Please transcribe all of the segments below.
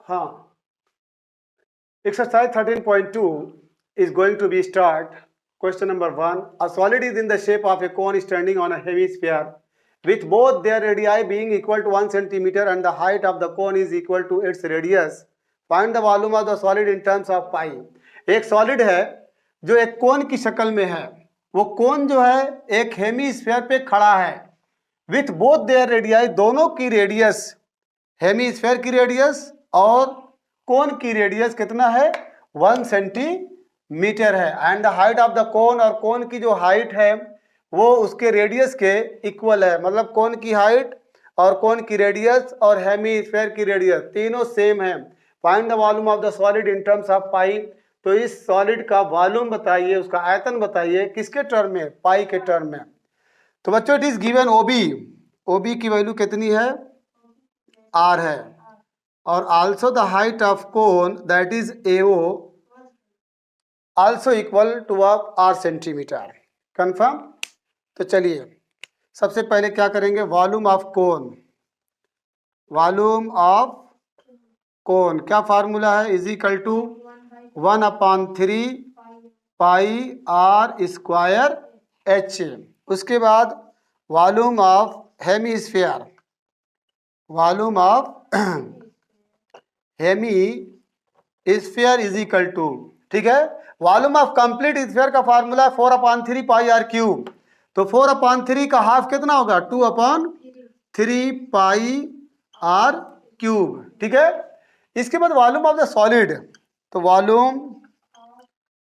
हाँ, exercise 13.2 is going to be start. Question number 1. A solid is in the shape of a cone standing on a hemisphere with both their radii being equal to 1 centimeter and the height of the cone is equal to its radius. Find the volume of the solid in terms of pi. एक solid है जो एक कोन की शक्ल में है। वो कोन जो है एक हेमीस्फीयर पे खड़ा है। विथ बोथ देयर रेडियाई, दोनों की रेडियस, हेमीस्फीयर की रेडियस और कोन की रेडियस कितना है? 1 सेंटीमीटर है। And the height of the cone, और कोन की जो हाइट है वो उसके रेडियस के इक्वल है। मतलब कोन की हाइट और कोन की रेडियस और हेमीस्फीयर की रेडियस तीनों सेम है। Find the volume of the solid in terms of pi. तो इस सॉलिड का वॉल्यूम बताइए, उसका आयतन बताइए, किसके टर्म में? पाई के टर्म में। तो बच्चों it is given OB, OB की वैल्यू कितनी है? आर है। और also the height of cone that is AO also equal to of R centimetre. Confirm? तो चलिए सबसे पहले क्या करेंगे? Volume of cone, volume of cone क्या फार्मूला है? Is equal to 1/3 pi R square H. उसके बाद volume of hemisphere, volume of hemisphere is equal to, ठीक है, वॉल्यूम ऑफ कंप्लीट स्फीयर का फार्मूला 4/3 पाई आर क्यूब। तो 4/3 का half कितना होगा? 2/3 पाई आर क्यूब, ठीक है। इसके बाद वॉल्यूम ऑफ द सॉलिड, तो वॉल्यूम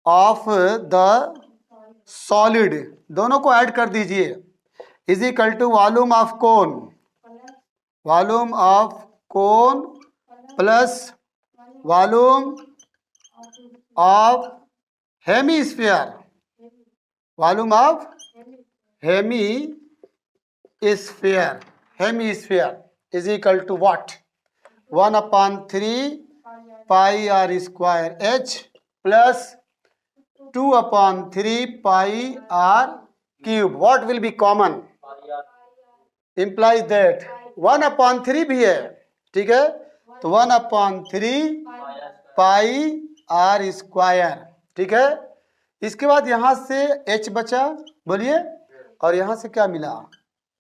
ऑफ द सॉलिड दोनों को ऐड कर दीजिए, is equal to volume of cone, volume of cone plus volume of hemisphere, volume of hemisphere, hemisphere is equal to what? 1/3 pi R square H plus 2/3 pi R cube. What will be common? implies that 1/3 भी है, ठीक है। तो 1/3 pi R square, ठीक है। इसके बाद यहां से h बचा, बोलिए, और यहां से क्या मिला?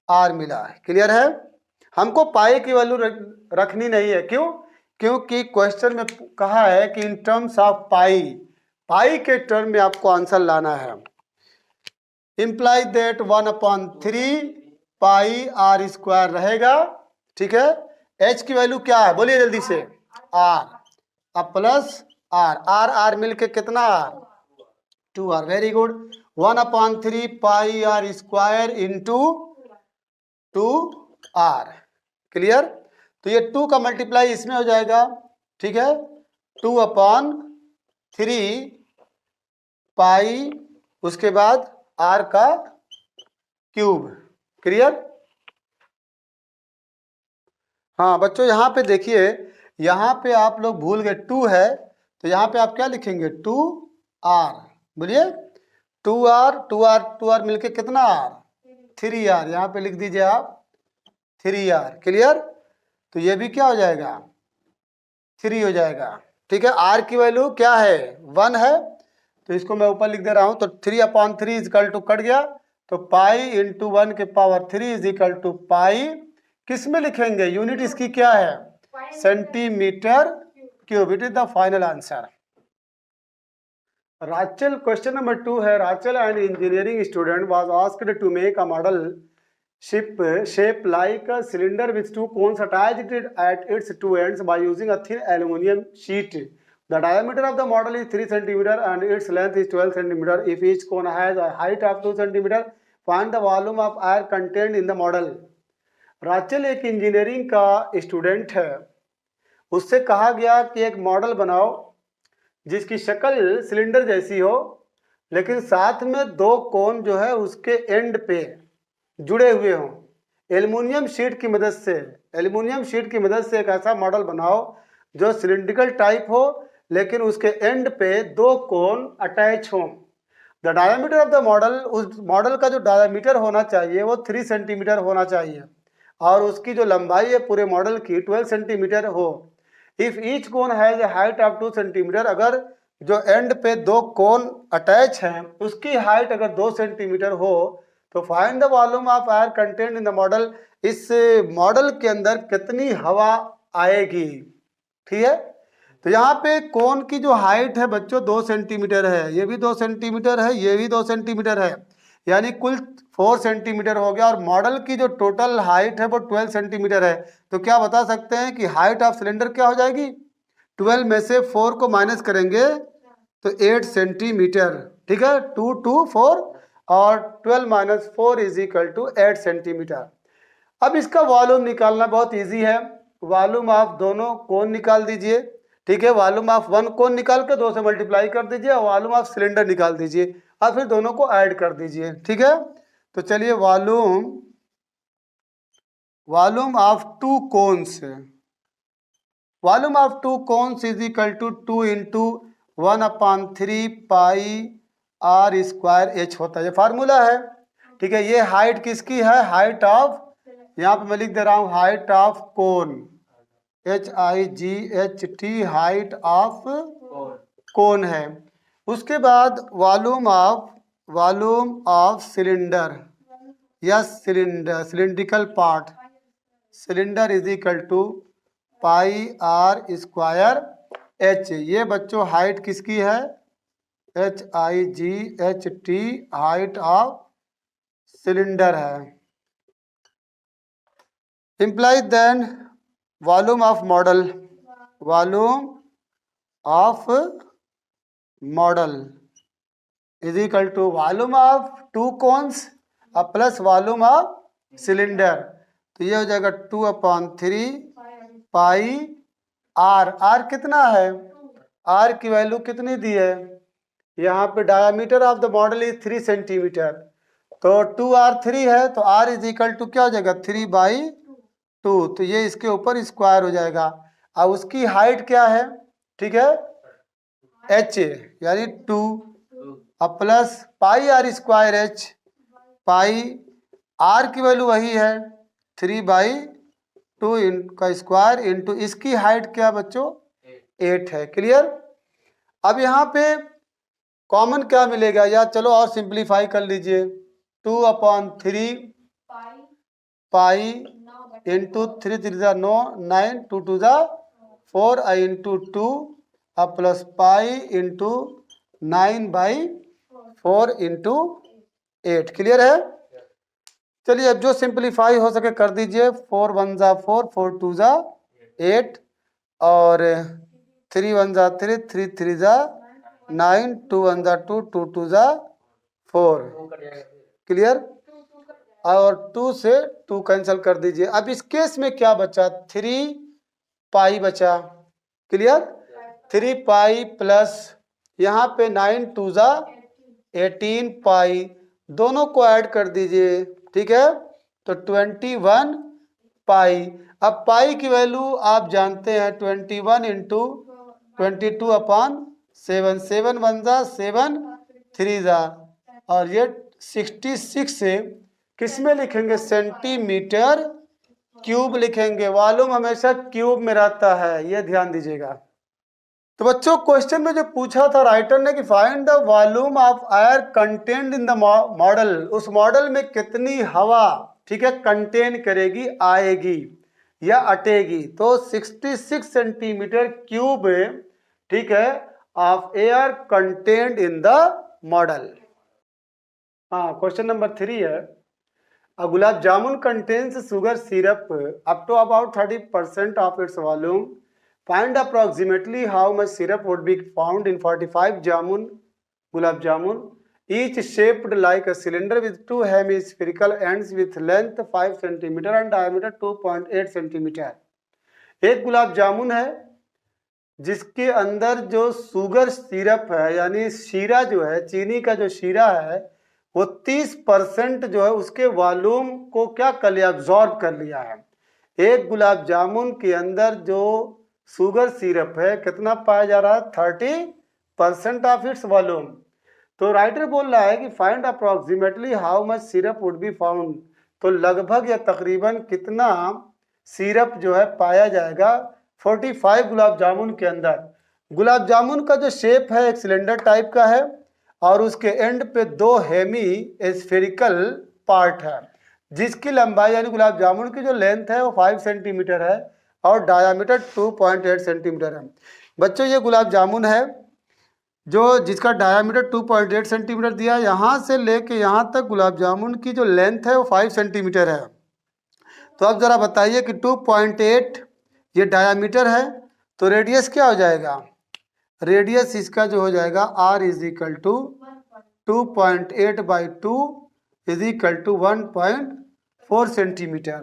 r मिला। क्लियर है? हमको पाई की वैल्यू रखनी नहीं है। क्यों? क्योंकि क्वेश्चन में कहा है कि इन टर्म्स ऑफ पाई, पाई के टर्म में आपको आंसर लाना है। Implies that 1/3 pi R square रहेगा, ठीक है। h की वैल्यू क्या है? बोलिए जल्दी से। r, अब प्लस r, r r मिलके कितना? r 2r। Very good. 1/3 pi R square into 2r। Clear? तो ये 2 का मल्टीप्लाई इसमें हो जाएगा, ठीक है। 2/3 पाई, उसके बाद r का क्यूब। क्लियर? हाँ बच्चों यहाँ पे देखिए, यहाँ पे आप लोग भूल गए 2 है, तो यहाँ पे आप क्या लिखेंगे? 2r। बोलिए 2r, 2r, 2r मिलके कितना? r 3r। यहाँ पे लिख दीजिए आप 3r। क्लियर? तो ये भी क्या हो जाएगा? 3 हो जाएगा, ठीक है। r की वैल्यू क्या है? 1 है, तो इसको मैं ऊपर लिख दे रहा हूँ। तो 3/3 इक्वल टू कट गया, तो पाई इंटू 1 के power 3 is equal to pi, किस में लिखेंगे? यूनिट इसकी क्या है? Centimetre cube. It is the final answer. Rachel, question number 2 है। Rachel an engineering student was asked to make a model ship shape like a cylinder with 2 cones attached at its 2 ends by using a thin aluminum sheet. The diameter of the model is 3 cm and its length is 12 cm. If each cone has a height of 2 cm, find the volume of air contained in the model. राचल एक engineering का student है। उससे कहा गया कि एक model बनाओ जिसकी शक्ल सिलेंडर जैसी हो, लेकिन साथ में 2 कोन जो है उसके एंड पे जुड़े हुए हों। एल्युमिनियम शीट की मदद से, एल्युमिनियम शीट की मदद से एक ऐसा मॉडल बनाओ जो सिलिंड्रिकल टाइप हो, लेकिन उसके एंड पे 2 कोन अटैच हों। The diameter of the model, उस मॉडल का जो डायमीटर होना चाहिए वो 3 सेंटीमीटर होना चाहिए, और उसकी जो लंबाई है पूरे मॉडल की 12 सेंटीमीटर हो। If each cone has a height of 2 centimetre, अगर जो एंड पे दो कोन अटैच हैं उसकी हाइट अगर 2 सेंटीमीटर हो तो find the volume of air content in the model, इस मॉडल के अंदर कितनी हवा आएगी। ठीक है, तो यहाँ पे कोन की जो हाइट है बच्चों 2 सेंटीमीटर है, ये भी 2 सेंटीमीटर है, ये भी 2 सेंटीमीटर है, यानी कुल 4 सेंटीमीटर हो गया। और मॉडल की जो टोटल हाइट है वो 12 सेंटीमीटर है। तो क्या बता सकते हैं कि हाइट ऑफ सिलेंडर क्या हो जाएगी, 12 में से 4 को माइनस करेंगे तो 8 सेंटीमीटर। ठीक है, 2 2 4 और 12 minus 4 is equal to 8 centimetre. अब इसका वॉल्यूम निकालना बहुत इजी है। वॉल्यूम ऑफ दोनों कोन निकाल दीजिए। ठीक है, वॉल्यूम ऑफ वन कोन निकाल के 2 से मल्टीप्लाई कर दीजिए और वॉल्यूम ऑफ सिलेंडर निकाल दीजिए और फिर दोनों को ऐड कर दीजिए। ठीक है, तो चलिए volume of two cones, volume of two cones is equal to 2 into 1/3 pi R square H होता है, ये फार्मूला है। ठीक है, ये हाइट किसकी है, हाइट ऑफ, यहाँ पे मैं लिख दे रहा हूँ height of cone, HIGHT, height of cone है। उसके बाद वॉल्यूम ऑफ सिलेंडर या cylindrical part, cylinder is equal to pi R square H, ये बच्चों हाइट किसकी है, HIGHT, हाइट ऑफ सिलेंडर है। Imply then volume of model, volume of model is equal to volume of two cones plus volume of cylinder, तो ये हो जाएगा 2/3 pi are. Are कितना है, आर की वैल्यू कितनी दी है, यहाँ पे diameter of the model is 3 centimetre, तो 2r3 है तो r इज इक्वल टू क्या हो जाएगा 3/2, तो ये इसके ऊपर स्क्वायर हो जाएगा। अब उसकी हाइट क्या है, ठीक है, h यानी 2 अब plus pi R square h, pi R की वैल्यू वही है 3/2 का स्क्वायर इंटू इसकी हाइट क्या बच्चों 8 है। क्लियर। अब यहाँ पे कॉमन क्या मिलेगा, या चलो और सिंप्लीफाई कर लीजिए, 2/3 पाई इंटू 3 3 9 9 2 2 4 आई इंटू 2 अब plus pi into 9/4 into 8। Clear है। चलिए अब जो सिंप्लीफाई हो सके कर दीजिए, 4 1 4 4 2 8 और 3 1 3 3 3 9 2 1 2 2 2 4। क्लियर। और 2 से 2 कैंसिल कर दीजिए। अब इस केस में क्या बचा, 3 पाई बचा। क्लियर। 3 पाई प्लस यहाँ पे 9 2 18 पाई, दोनों को ऐड कर दीजिए। ठीक है, तो 21 पाई। अब पाई की वैल्यू आप जानते हैं 21 इंटू 22/7, 7 1 7 3 और ये 66 से किस में लिखेंगे, सेंटीमीटर क्यूब लिखेंगे। वॉल्यूम हमेशा क्यूब में रहता है, ये ध्यान दीजिएगा। तो बच्चों क्वेश्चन में जो पूछा था राइटर ने कि find the volume of air content in the model, उस मॉडल में कितनी हवा, ठीक है, कंटेन करेगी, आएगी या अटेगी, तो 66 सेंटीमीटर क्यूब, ठीक है, of air content in the model. हाँ, क्वेश्चन नंबर 3 है, a gulab jamun contains sugar syrup up to about 30% of its volume. Find approximately how much syrup would be found in 45 gulab jamun, each shaped like a cylinder with 2 hemispherical ends with length 5 cm and diameter 2.8 cm. एक गुलाब जामुन है जिसके अंदर जो sugar syrup है, यानी शीरा जो है, चीनी का जो शीरा है, वो 30% जो है उसके वॉल्यूम को क्या कर लिया, एब्जॉर्ब कर लिया है। एक गुलाब जामुन के अंदर जो शुगर सिरप है कितना पाया जा रहा है, 30% ऑफ इट्स वॉल्यूम। तो राइटर बोल रहा है कि find approximately how much syrup would be found, तो लगभग या तकरीबन कितना सिरप जो है पाया जाएगा 45 गुलाब जामुन के अंदर गुलाब जामुन का जो शेप है एक सिलेंडर टाइप का है और उसके एंड पे दो हेमी स्फेरिकल पार्ट है जिसकी लंबाई यानी गुलाब जामुन की जो लेंथ है वो 5 सेंटीमीटर है और डायामीटर 2.8 सेंटीमीटर है। बच्चों ये गुलाब जामुन है जो जिसका डायामीटर 2.8 सेंटीमीटर दिया, यहाँ से लेके यहाँ तक गुलाब जामुन की जो लेंथ है वो 5 सेंटीमीटर है। तो अब ज़रा बताइए कि 2.8 ये डायामीटर है तो रेडियस क्या हो जाएगा? रेडियस इसका जो हो जाएगा r is equal to 2.8/2 is equal to 1.4 centimetre.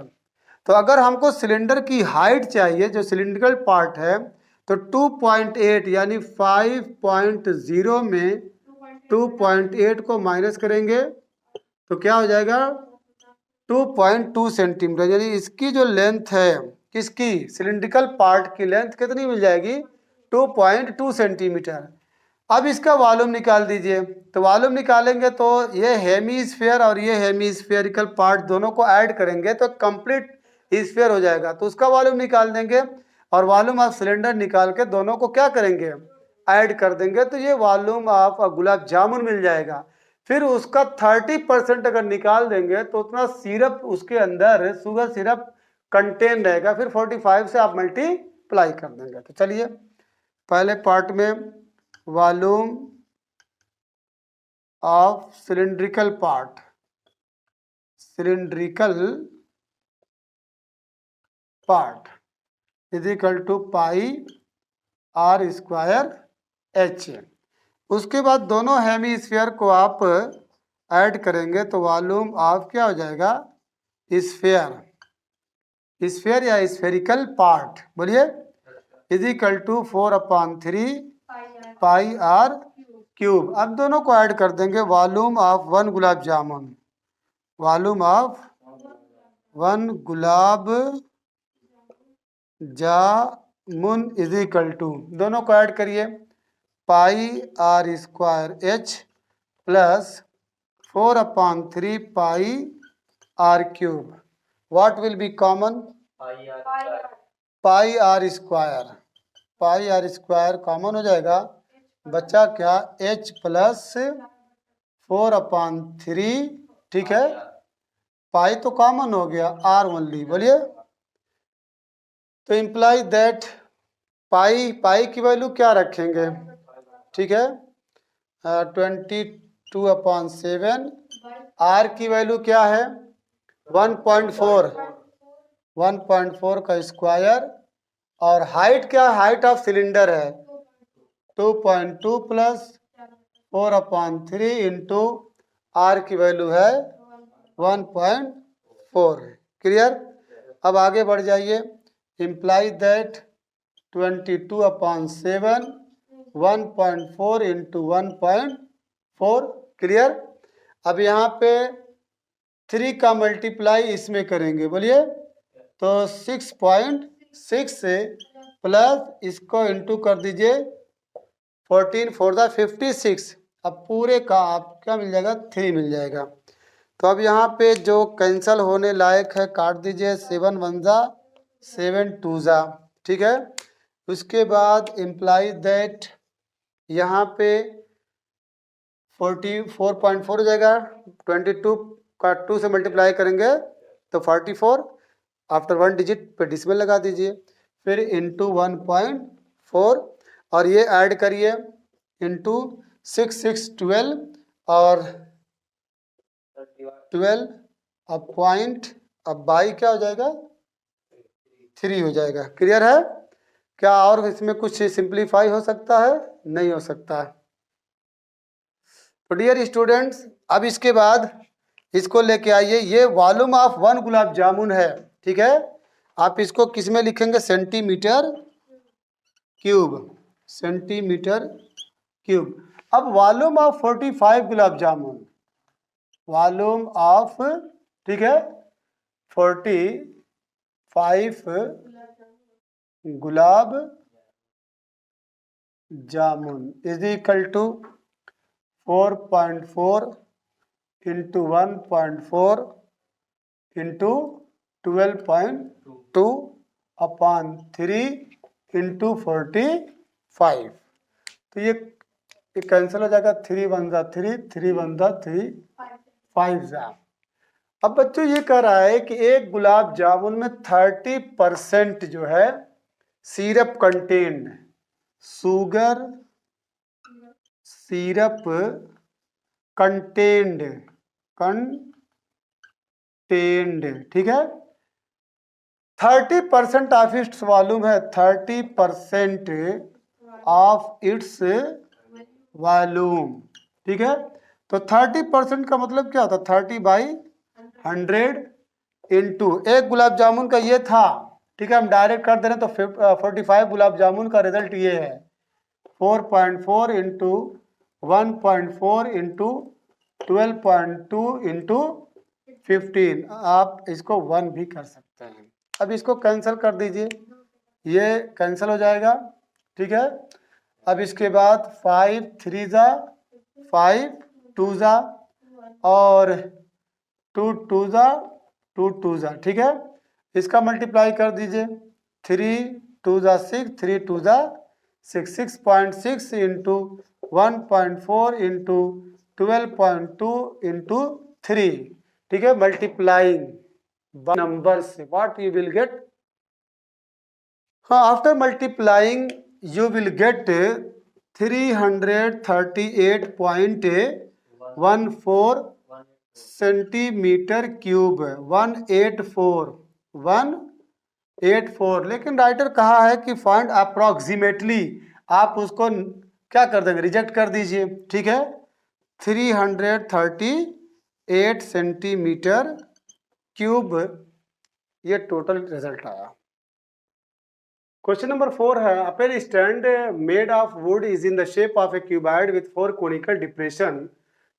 तो अगर हमको सिलेंडर की हाइट चाहिए जो सिलिंड्रिकल पार्ट है तो 2.8 यानी 5.0 में 2.8 को माइनस करेंगे तो क्या हो जाएगा 2.2 सेंटीमीटर, यानी इसकी जो लेंथ है किसकी सिलिंड्रिकल पार्ट की लेंथ कितनी मिल जाएगी 2.2 सेंटीमीटर। अब इसका वॉल्यूम निकाल दीजिए। तो वॉल्यूम निकालेंगे तो ये हेमीस्फीयर और ये हेमीस्फेरिकल पार्ट दोनों को ऐड करेंगे तो कंप्लीट स्फीयर हो जाएगा, तो उसका वॉल्यूम निकाल देंगे और वॉल्यूम ऑफ सिलेंडर निकाल के दोनों को क्या करेंगे ऐड कर देंगे तो ये वॉल्यूम ऑफ गुलाब जामुन मिल जाएगा। फिर उसका 30% अगर निकाल देंगे तो उतना सिरप उसके अंदर शुगर सिरप कंटेन रहेगा, फिर 45 से आप मल्टीप्लाई कर देंगे। तो चलिए पहले पार्ट में volume of cylindrical part, cylindrical part is equal to pi r square h। उसके बाद दोनों हेमीस्फीयर को आप ऐड करेंगे तो वॉल्यूम ऑफ क्या हो जाएगा स्फीयर, स्फीयर या स्फेरिकल पार्ट बोलिए is equal to 4/3 pi r cube. अब दोनों को ऐड कर देंगे volume of 1 gulab jamun, volume of 1 gulab jamun is equal to, दोनों को ऐड करिए pi r square h plus 4/3 pi r cube. What will be common pi r square, pi r square common हो जाएगा, बचा क्या h प्लस 4/3, ठीक है पाई तो कॉमन हो गया r ओनली बोलिए। तो इम्प्लाई दैट पाई की वैल्यू क्या रखेंगे, ठीक है 22/7, r की वैल्यू क्या है 1.4 का स्क्वायर और हाइट क्या हाइट ऑफ सिलेंडर है 2.2 प्लस 4/3 इंटू r की वैल्यू है 1.4। क्लियर। अब आगे बढ़ जाइए। Imply that 22/7 1.4 into 1.4। क्लियर। अब यहाँ पे 3 का मल्टीप्लाई इसमें करेंगे बोलिए तो 6.6 से प्लस इसको इंटू कर दीजिए 14 4 56। अब पूरे का आपका मिल जाएगा 3 मिल जाएगा। तो अब यहाँ पे जो कैंसल होने लायक है काट दीजिए 7 1 7 2, ठीक है। उसके बाद इम्प्लाई दैट यहाँ पे 44.4 हो जाएगा, 22 का 2 से मल्टीप्लाई करेंगे तो 44, आफ्टर 1 डिजिट पे डिसमल लगा दीजिए, फिर इंटू 1.4 और ये ऐड करिए इंटू 6 6 12 और 12 अब पॉइंट अब बाई क्या हो जाएगा 3 हो जाएगा। क्लियर है। क्या और इसमें कुछ सिंप्लीफाई हो सकता है? नहीं हो सकता। तो डियर स्टूडेंट्स अब इसके बाद इसको लेके आइए, ये वॉल्यूम ऑफ 1 गुलाब जामुन है, ठीक है। आप इसको किस में लिखेंगे सेंटीमीटर क्यूब, सेंटीमीटर क्यूब। अब volume of 45 gulab jamun, volume of ठीक है 45 gulab jamun is equal to 4.4 into 1.4 into 12.2 upon 3 into 45। तो ये कैंसिल हो जाएगा, 3 वन जा 3, 3 वन जा 3, 5 जा। अब बच्चों ये कह रहा है कि एक गुलाब जामुन में 30% जो है syrup contained, sugar syrup contained, ठीक है। 30% ऑफ इट्स वॉल्यूम है, 30% ऑफ इट्स वॉल्यूम, ठीक है। तो 30% का मतलब क्या होता है, 30/100 इंटू, एक गुलाब जामुन का ये था, ठीक है। हम डायरेक्ट कर दे रहे हैं तो 45 गुलाब जामुन का रिजल्ट ये है, 4.4 इंटू 1.4 इंटू 12.2 इंटू 15। आप इसको 1 भी कर सकते हैं। अब इसको कैंसिल कर दीजिए, ये कैंसिल हो जाएगा, ठीक है। अब इसके बाद 5 3 जा 5 2 जा और 2 2 जा 2 2 जा, ठीक है। इसका मल्टीप्लाई कर दीजिए, 3 2 जा 6, 3 2 जा 6, 6.6 इंटू 1.4 इंटू 12.2 इंटू 3, ठीक है। मल्टीप्लाइंग नंबर से व्हाट यू विल गेट, हाँ, after multiplying you will get 338.14 centimetre cube, 184। लेकिन राइटर कहा है कि फाइंड अप्रोक्सीमेटली, आप उसको क्या कर देंगे, रिजेक्ट कर दीजिए, ठीक है। 338 सेंटीमीटर क्यूब ये टोटल रिजल्ट आया। क्वेश्चन नंबर 4 है, a pen stand made of wood is in the shape of a cuboid with 4 conical depression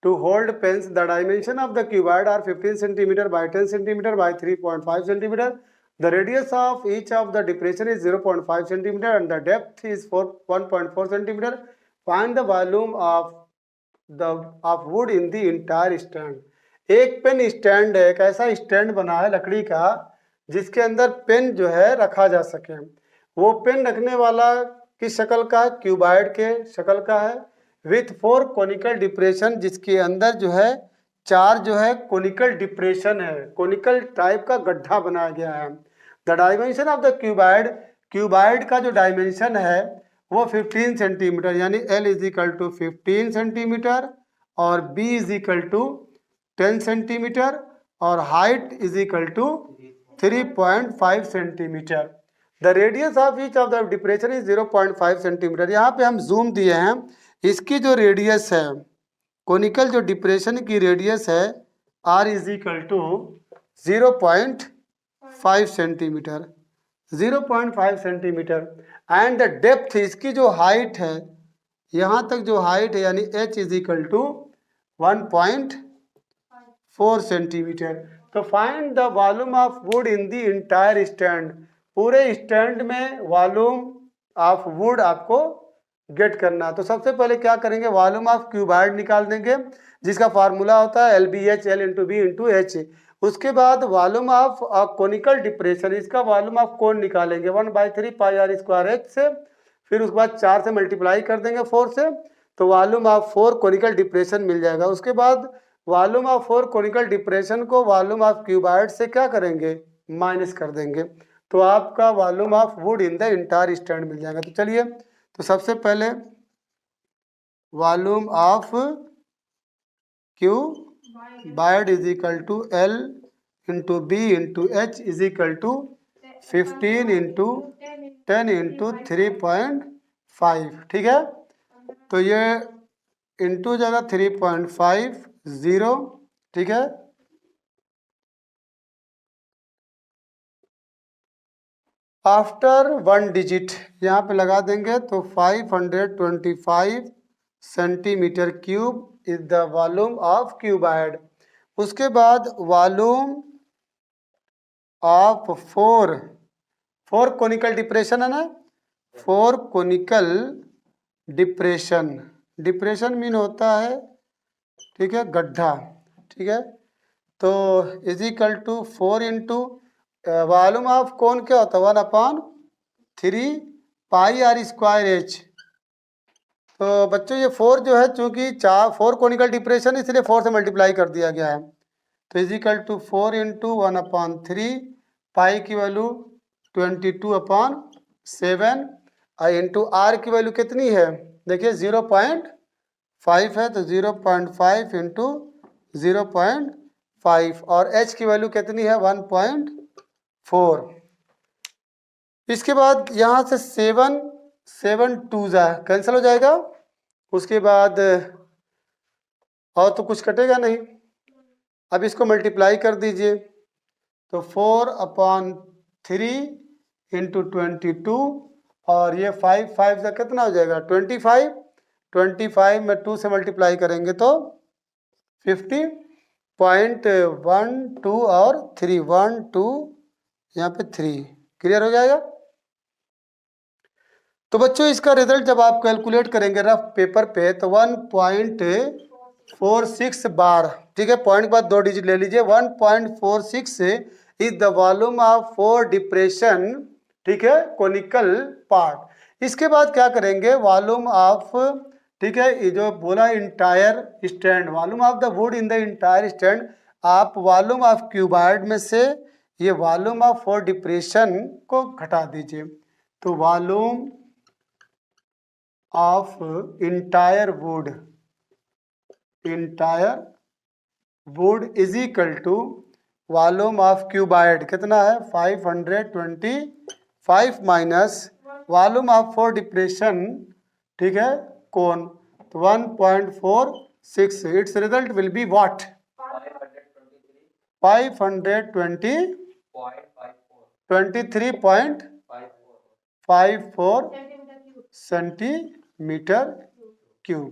to hold pens. The dimension of the cuboid are 15 cm by 10 cm by 3.5 cm. The radius of each of the depression is 0.5 cm and the depth is 1.4 cm. Find the volume of wood in the entire stand. एक pen stand है, एक ऐसा stand बना है लकड़ी का जिसके अंदर पेन जो है रखा जा सके। वो पेन रखने वाला किस शक्ल का है, क्यूबाइड के शक्ल का है, विथ 4 कोनिकल डिप्रेशन, जिसके अंदर जो है 4 जो है कोनिकल डिप्रेशन है, कोनिकल टाइप का गड्ढा बनाया गया है। The dimension of the cuboid का जो डायमेंशन है वो 15 सेंटीमीटर, यानी L is equal to 15 centimetre और B is equal to 10 centimetre और height is equal to 3.5 centimetre. The radius of each of the depression is 0.5 centimetre. यहाँ पे हम जूम दिए हैं, इसकी जो रेडियस है, कोनिकल जो डिप्रेशन की रेडियस है R is equal to 0.5 centimetre, 0.5 centimetre. And the depth, इसकी जो हाइट है, यहाँ तक जो हाइट है यानी H is equal to 1.4 centimetre. तो find the volume of wood in the entire stand, पूरे स्टैंड में वॉल्यूम ऑफ वुड आपको गेट करना है। तो सबसे पहले क्या करेंगे, वॉल्यूम ऑफ क्यूबाइड निकाल देंगे जिसका फार्मूला होता है LBH, L into B into H. उसके बाद वॉल्यूम ऑफ कोनिकल डिप्रेशन, इसका वॉल्यूम ऑफ कोन निकालेंगे 1/3 पाई r स्क्वायर h से, फिर उसके बाद 4 से मल्टीप्लाई कर देंगे 4 से, तो वॉल्यूम ऑफ 4 कोनिकल डिप्रेशन मिल जाएगा। उसके बाद वॉल्यूम ऑफ 4 कोनिकल डिप्रेशन को वॉल्यूम ऑफ क्यूबाइड से क्या करेंगे, माइनस कर देंगे, तो आपका volume of wood in the entire stand मिल जाएगा। तो चलिए, तो सबसे पहले volume of cuboid is equal to L into B into H is equal to 15 into 10 into 3.5, ठीक है। तो ये इंटू जगह 3.50, ठीक है। आफ्टर 1 डिजिट यहाँ पे लगा देंगे तो 525 centimetre cube is the volume of cuboid. उसके बाद वॉल्यूम ऑफ 4 कोनिकल डिप्रेशन है ना, 4 कोनिकल डिप्रेशन मीन होता है, ठीक है, गड्ढा, ठीक है। तो is equal to 4 into volume of cone क्या होता है 1/3 पाई आर स्क्वायर एच। तो बच्चों ये 4 जो है चूंकि 4 कोनिकल डिप्रेशन इसलिए 4 से मल्टीप्लाई कर दिया गया है। तो इजिकल टू 4 इंटू 1/3 पाई की वैल्यू 22/7 इंटू आर की वैल्यू कितनी है देखिए 0.5 है तो 0.5 इंटू 0.5 और एच की वैल्यू कितनी है 1.4। इसके बाद यहाँ से 7 2 कैंसिल हो जाएगा। उसके बाद और तो कुछ कटेगा नहीं। अब इसको मल्टीप्लाई कर दीजिए तो 4/3 इंटू 22 और ये 5 5 का कितना हो जाएगा 25 में 2 से मल्टीप्लाई करेंगे तो 50.12 और 3 1 2 यहाँ पे 3 क्लियर हो जाएगा। तो बच्चों इसका रिजल्ट जब आप कैलकुलेट करेंगे रफ पेपर पे तो 1.46 बार, ठीक है, पॉइंट के बाद 2 डिजिट ले लीजिए। 1.46 is the volume of 4 depression, ठीक है, कोनिकल पार्ट। इसके बाद क्या करेंगे वॉल्यूम ऑफ, ठीक है, ये जो बोला entire stand, volume of the wood in the entire stand, आप वॉल्यूम ऑफ क्यूबॉइड में से ये वॉल्यूम ऑफ 4 डिप्रेशन को घटा दीजिए। तो volume of entire wood is equal to volume of cuboid कितना है 525 माइनस वॉल्यूम ऑफ 4 डिप्रेशन, ठीक है, कोन, तो 1.46। It's result will be what 523.54 centimetre cube.